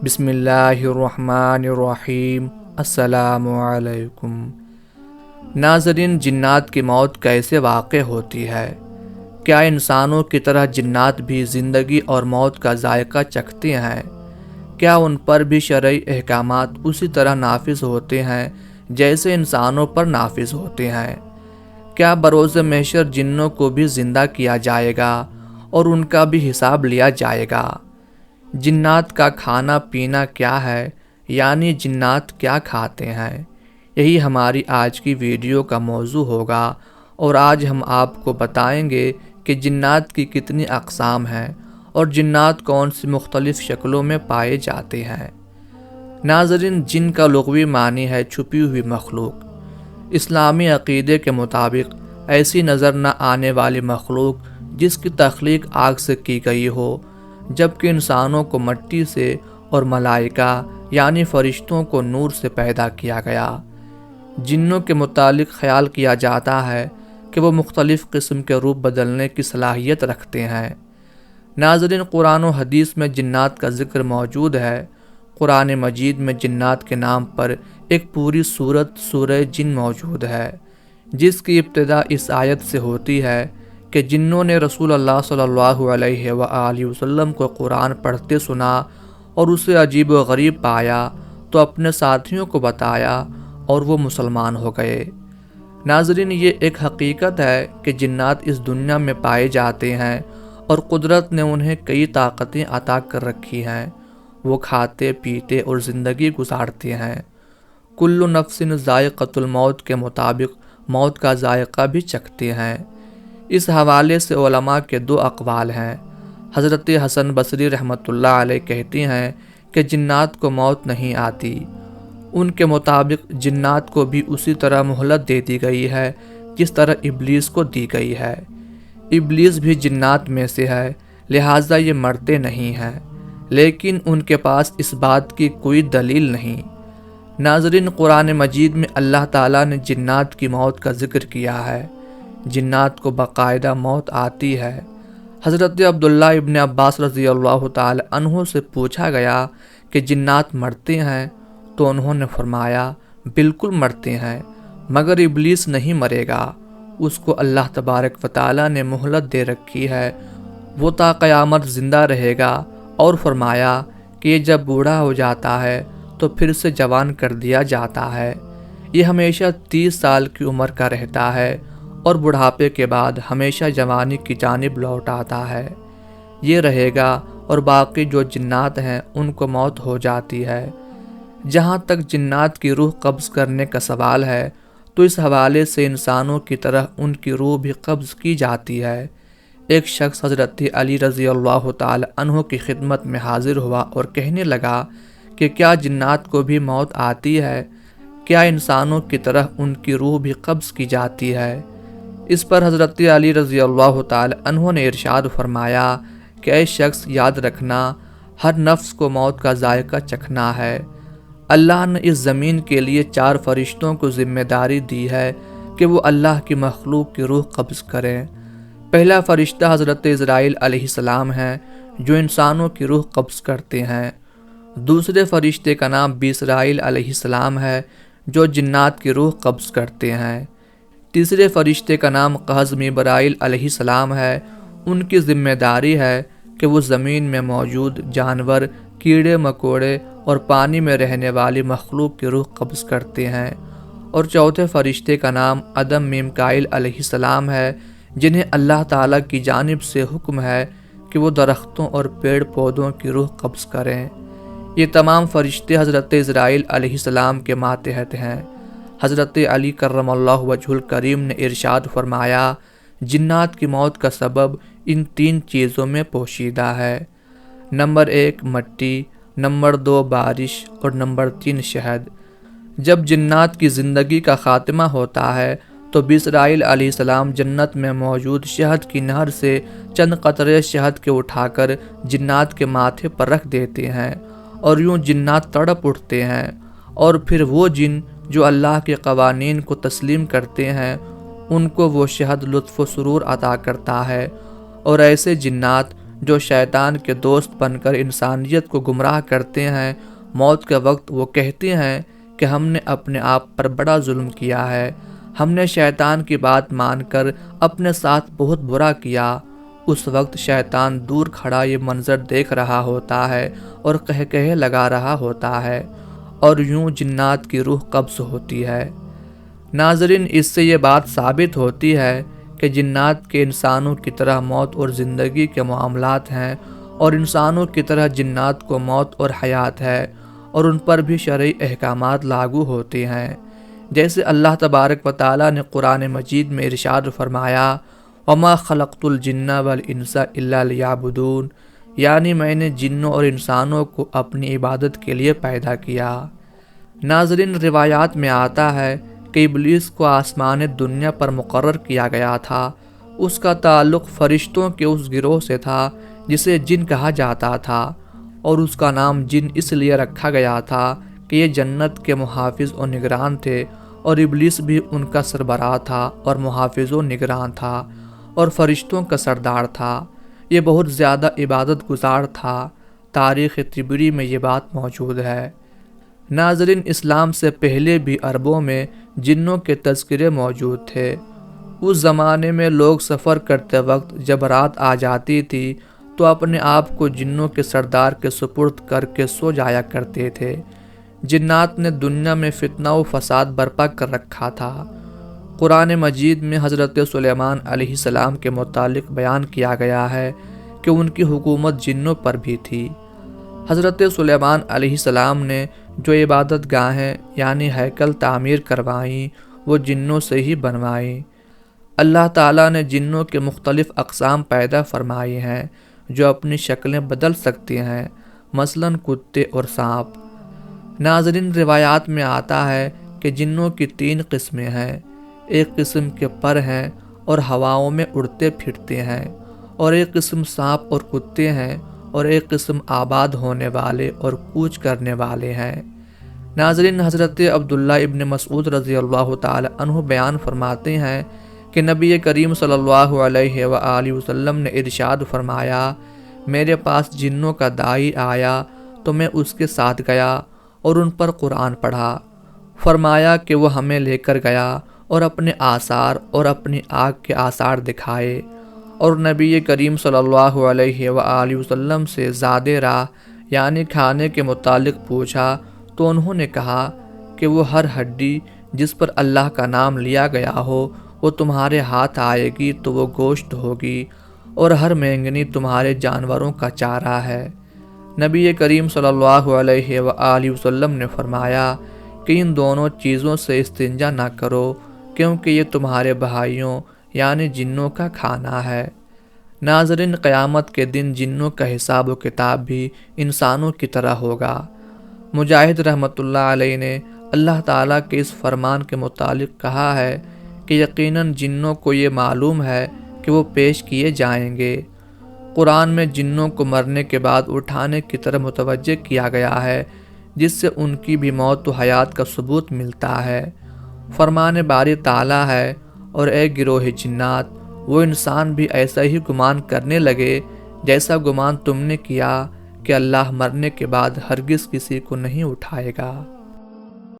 بسم اللہ الرحمن الرحیم۔ السلام علیکم ناظرین، جنات کی موت کیسے واقع ہوتی ہے؟ کیا انسانوں کی طرح جنات بھی زندگی اور موت کا ذائقہ چکھتے ہیں؟ کیا ان پر بھی شرعی احکامات اسی طرح نافذ ہوتے ہیں جیسے انسانوں پر نافذ ہوتے ہیں؟ کیا بروز محشر جنوں کو بھی زندہ کیا جائے گا اور ان کا بھی حساب لیا جائے گا؟ جنات کا کھانا پینا کیا ہے، یعنی جنات کیا کھاتے ہیں؟ یہی ہماری آج کی ویڈیو کا موضوع ہوگا، اور آج ہم آپ کو بتائیں گے کہ جنات کی کتنی اقسام ہیں اور جنات کون سی مختلف شکلوں میں پائے جاتے ہیں۔ ناظرین، جن کا لغوی معنی ہے چھپی ہوئی مخلوق۔ اسلامی عقیدے کے مطابق ایسی نظر نہ آنے والی مخلوق جس کی تخلیق آگ سے کی گئی ہو، جبکہ انسانوں کو مٹی سے اور ملائکہ یعنی فرشتوں کو نور سے پیدا کیا گیا۔ جنوں کے متعلق خیال کیا جاتا ہے کہ وہ مختلف قسم کے روپ بدلنے کی صلاحیت رکھتے ہیں۔ ناظرین، قرآن و حدیث میں جنات کا ذکر موجود ہے۔ قرآن مجید میں جنات کے نام پر ایک پوری سورت سورہ جن موجود ہے، جس کی ابتدا اس آیت سے ہوتی ہے کہ جنوں نے رسول اللہ صلی اللہ علیہ وآلہ وسلم کو قرآن پڑھتے سنا اور اسے عجیب و غریب پایا تو اپنے ساتھیوں کو بتایا اور وہ مسلمان ہو گئے۔ ناظرین، یہ ایک حقیقت ہے کہ جنات اس دنیا میں پائے جاتے ہیں اور قدرت نے انہیں کئی طاقتیں عطا کر رکھی ہیں۔ وہ کھاتے پیتے اور زندگی گزارتے ہیں۔ کل نفس ذائقۃ الموت کے مطابق موت کا ذائقہ بھی چکھتے ہیں۔ اس حوالے سے علماء کے دو اقوال ہیں۔ حضرت حسن بصری رحمۃ اللہ علیہ کہتے ہیں کہ جنات کو موت نہیں آتی۔ ان کے مطابق جنات کو بھی اسی طرح مہلت دے دی گئی ہے جس طرح ابلیس کو دی گئی ہے۔ ابلیس بھی جنات میں سے ہے، لہٰذا یہ مرتے نہیں ہیں، لیکن ان کے پاس اس بات کی کوئی دلیل نہیں۔ ناظرین، قرآن مجید میں اللہ تعالیٰ نے جنات کی موت کا ذکر کیا ہے۔ جنات کو باقاعدہ موت آتی ہے۔ حضرت عبداللہ ابن عباس رضی اللہ تعالی عنہ سے پوچھا گیا کہ جنات مرتے ہیں تو انہوں نے فرمایا بالکل مرتے ہیں، مگر ابلیس نہیں مرے گا، اس کو اللہ تبارک و تعالی نے مہلت دے رکھی ہے، وہ تا قیامت زندہ رہے گا۔ اور فرمایا کہ یہ جب بوڑھا ہو جاتا ہے تو پھر سے جوان کر دیا جاتا ہے، یہ ہمیشہ 30 سال کی عمر کا رہتا ہے اور بڑھاپے کے بعد ہمیشہ جوانی کی جانب لوٹ آتا ہے، یہ رہے گا، اور باقی جو جنات ہیں ان کو موت ہو جاتی ہے۔ جہاں تک جنات کی روح قبض کرنے کا سوال ہے تو اس حوالے سے انسانوں کی طرح ان کی روح بھی قبض کی جاتی ہے۔ ایک شخص حضرت علی رضی اللہ تعالی عنہ کی خدمت میں حاضر ہوا اور کہنے لگا کہ کیا جنات کو بھی موت آتی ہے؟ کیا انسانوں کی طرح ان کی روح بھی قبض کی جاتی ہے؟ اس پر حضرت علی رضی اللہ تعالی عنہ نے ارشاد فرمایا کہ اے شخص، یاد رکھنا، ہر نفس کو موت کا ذائقہ چکھنا ہے۔ اللہ نے اس زمین کے لیے 4 فرشتوں کو ذمہ داری دی ہے کہ وہ اللہ کی مخلوق کی روح قبض کریں۔ پہلا فرشتہ حضرت اسرائیل علیہ السلام ہے جو انسانوں کی روح قبض کرتے ہیں۔ دوسرے فرشتے کا نام اسرائیل علیہ السلام ہے جو جنات کی روح قبض کرتے ہیں۔ تیسرے فرشتے کا نام قہز میبرائیل علیہ السلام ہے۔ ان کی ذمہ داری ہے کہ وہ زمین میں موجود جانور، کیڑے مکوڑے اور پانی میں رہنے والی مخلوق کی روح قبض کرتے ہیں۔ اور چوتھے فرشتے کا نام ادم میکائیل علیہ السلام ہے، جنہیں اللہ تعالیٰ کی جانب سے حکم ہے کہ وہ درختوں اور پیڑ پودوں کی روح قبض کریں۔ یہ تمام فرشتے حضرت اسرائیل علیہ السلام کے ماتحت ہیں۔ حضرت علی کرم اللہ وجہ الکریم نے ارشاد فرمایا، جنات کی موت کا سبب ان 3 چیزوں میں پوشیدہ ہے۔ نمبر 1 مٹی، نمبر 2 بارش اور نمبر 3 شہد۔ جب جنات کی زندگی کا خاتمہ ہوتا ہے تو اسرائیل علیہ السلام جنت میں موجود شہد کی نہر سے چند قطرے شہد کے اٹھا کر جنات کے ماتھے پر رکھ دیتے ہیں، اور یوں جنات تڑپ اٹھتے ہیں، اور پھر وہ جن جو اللہ کے قوانین کو تسلیم کرتے ہیں ان کو وہ شہد لطف و سرور عطا کرتا ہے، اور ایسے جنات جو شیطان کے دوست بن کر انسانیت کو گمراہ کرتے ہیں، موت کے وقت وہ کہتے ہیں کہ ہم نے اپنے آپ پر بڑا ظلم کیا ہے، ہم نے شیطان کی بات مان کر اپنے ساتھ بہت برا کیا۔ اس وقت شیطان دور کھڑا یہ منظر دیکھ رہا ہوتا ہے اور کہے لگا رہا ہوتا ہے، اور یوں جنات کی روح قبض ہوتی ہے۔ ناظرین، اس سے یہ بات ثابت ہوتی ہے کہ جنات کے انسانوں کی طرح موت اور زندگی کے معاملات ہیں، اور انسانوں کی طرح جنات کو موت اور حیات ہے، اور ان پر بھی شرعی احکامات لاگو ہوتے ہیں۔ جیسے اللہ تبارک و تعالیٰ نے قرآن مجید میں ارشاد فرمایا، وَمَا خَلَقْتُ الْجِنَّ وَالْإِنسَ إِلَّا لِيَعْبُدُونَ، یعنی میں نے جنوں اور انسانوں کو اپنی عبادت کے لیے پیدا کیا۔ ناظرین، روایات میں آتا ہے کہ ابلیس کو آسمان دنیا پر مقرر کیا گیا تھا۔ اس کا تعلق فرشتوں کے اس گروہ سے تھا جسے جن کہا جاتا تھا، اور اس کا نام جن اس لیے رکھا گیا تھا کہ یہ جنت کے محافظ اور نگران تھے، اور ابلیس بھی ان کا سربراہ تھا اور محافظ و نگران تھا، اور فرشتوں کا سردار تھا۔ یہ بہت زیادہ عبادت گزار تھا۔ تاریخ طبری میں یہ بات موجود ہے۔ ناظرین، اسلام سے پہلے بھی عربوں میں جنوں کے تذکرے موجود تھے۔ اس زمانے میں لوگ سفر کرتے وقت جب رات آ جاتی تھی تو اپنے آپ کو جنوں کے سردار کے سپرد کر کے سو جایا کرتے تھے۔ جنات نے دنیا میں فتنہ و فساد برپا کر رکھا تھا۔ قرآن مجید میں حضرت سلیمان علیہ السلام کے متعلق بیان کیا گیا ہے کہ ان کی حکومت جنوں پر بھی تھی۔ حضرت سلیمان علیہ السلام نے جو عبادت گاہیں یعنی ہیکل تعمیر کروائیں وہ جنوں سے ہی بنوائیں۔ اللہ تعالیٰ نے جنوں کے مختلف اقسام پیدا فرمائی ہیں جو اپنی شکلیں بدل سکتی ہیں، مثلاً کتے اور سانپ۔ ناظرین، روایات میں آتا ہے کہ جنوں کی 3 قسمیں ہیں۔ ایک قسم کے پر ہیں اور ہواؤں میں اڑتے پھرتے ہیں، اور ایک قسم سانپ اور کتے ہیں، اور ایک قسم آباد ہونے والے اور کوچ کرنے والے ہیں۔ ناظرین، حضرت عبداللہ ابن مسعود رضی اللہ تعالی عنہ بیان فرماتے ہیں کہ نبی کریم صلی اللہ علیہ وآلہ وسلم نے ارشاد فرمایا، میرے پاس جنوں کا داعی آیا تو میں اس کے ساتھ گیا اور ان پر قرآن پڑھا۔ فرمایا کہ وہ ہمیں لے کر گیا اور اپنے آثار اور اپنی آگ کے آثار دکھائے، اور نبی کریم صلی اللہ علیہ وآلہ وسلم سے زادِ راہ یعنی کھانے کے متعلق پوچھا تو انہوں نے کہا کہ وہ ہر ہڈی جس پر اللہ کا نام لیا گیا ہو وہ تمہارے ہاتھ آئے گی تو وہ گوشت ہوگی، اور ہر مینگنی تمہارے جانوروں کا چارہ ہے۔ نبی کریم صلی اللہ علیہ وآلہ وسلم نے فرمایا کہ ان دونوں چیزوں سے استنجا نہ کرو کیونکہ یہ تمہارے بھائیوں یعنی جنوں کا کھانا ہے۔ ناظرین، قیامت کے دن جنوں کا حساب و کتاب بھی انسانوں کی طرح ہوگا۔ مجاہد رحمۃ اللہ علیہ نے اللہ تعالیٰ کے اس فرمان کے متعلق کہا ہے کہ یقیناً جنوں کو یہ معلوم ہے کہ وہ پیش کیے جائیں گے۔ قرآن میں جنوں کو مرنے کے بعد اٹھانے کی طرف متوجہ کیا گیا ہے، جس سے ان کی بھی موت و حیات کا ثبوت ملتا ہے۔ فرمان باری تعالیٰ ہے، اور اے گروہ جنات، وہ انسان بھی ایسا ہی گمان کرنے لگے جیسا گمان تم نے کیا کہ اللہ مرنے کے بعد ہرگز کسی کو نہیں اٹھائے گا۔